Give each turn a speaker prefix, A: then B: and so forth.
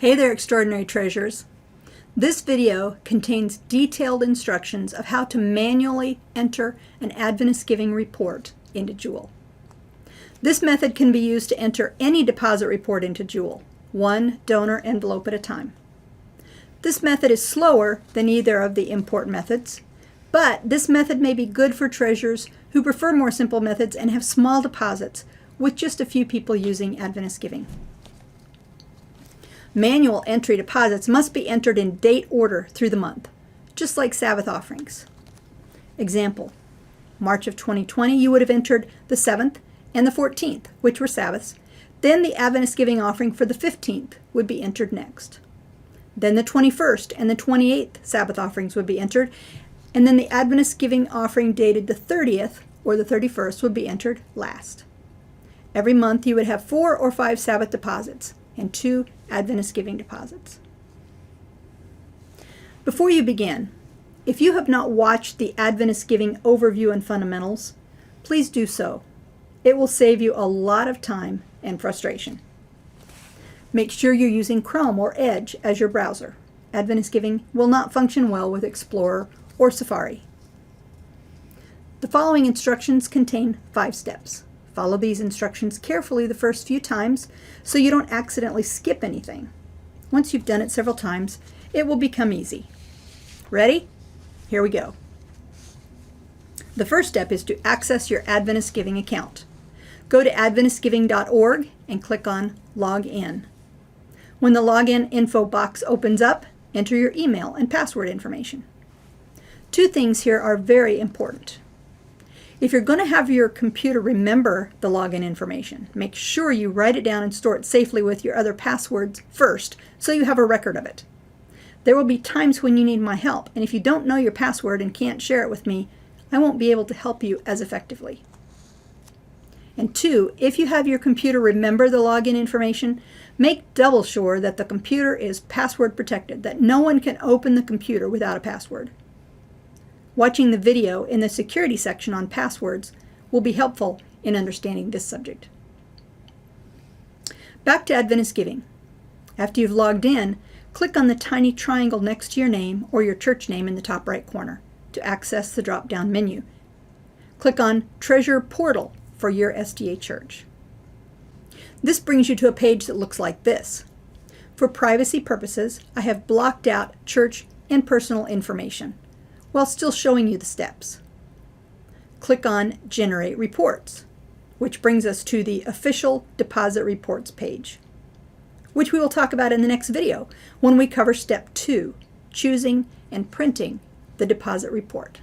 A: Hey there, extraordinary treasures. This video contains detailed instructions of how to manually enter an Adventist giving report into Jewel. This method can be used to enter any deposit report into Jewel, one donor envelope at a time. This method is slower than either of the import methods, but this method may be good for treasurers who prefer more simple methods and have small deposits with just a few people using Adventist giving. Manual entry deposits must be entered in date order through the month, just like Sabbath offerings. Example, March of 2020, you would have entered the 7th and the 14th, which were Sabbaths. Then the Adventist giving offering for the 15th would be entered next. Then the 21st and the 28th Sabbath offerings would be entered, and then the Adventist giving offering dated the 30th or the 31st would be entered last. Every month you would have 4 or 5 Sabbath deposits and 2 Adventist giving deposits. Before you begin, if you have not watched the Adventist giving overview and fundamentals, please do so. It will save you a lot of time and frustration. Make sure you're using Chrome or Edge as your browser. Adventist giving will not function well with Explorer or Safari. The following instructions contain 5 steps. Follow these instructions carefully the first few times so you don't accidentally skip anything. Once you've done it several times, it will become easy. Ready? Here we go. The first step is to access your Adventist giving account. Go to adventistgiving.org and click on Log In. When the login info box opens up, enter your email and password information. 2 things here are very important. If you're going to have your computer remember the login information, make sure you write it down and store it safely with your other passwords first so you have a record of it. There will be times when you need my help, and if you don't know your password and can't share it with me, I won't be able to help you as effectively. And 2, if you have your computer remember the login information, make double sure that the computer is password protected, that no one can open the computer without a password. Watching the video in the security section on passwords will be helpful in understanding this subject. Back to Adventist giving. After you've logged in, click on the tiny triangle next to your name or your church name in the top right corner to access the drop-down menu. Click on Treasure Portal for your SDA church. This brings you to a page that looks like this. For privacy purposes, I have blocked out church and personal information, while still showing you the steps. Click on Generate Reports, which brings us to the official deposit reports page, which we will talk about in the next video when we cover step 2, choosing and printing the deposit report.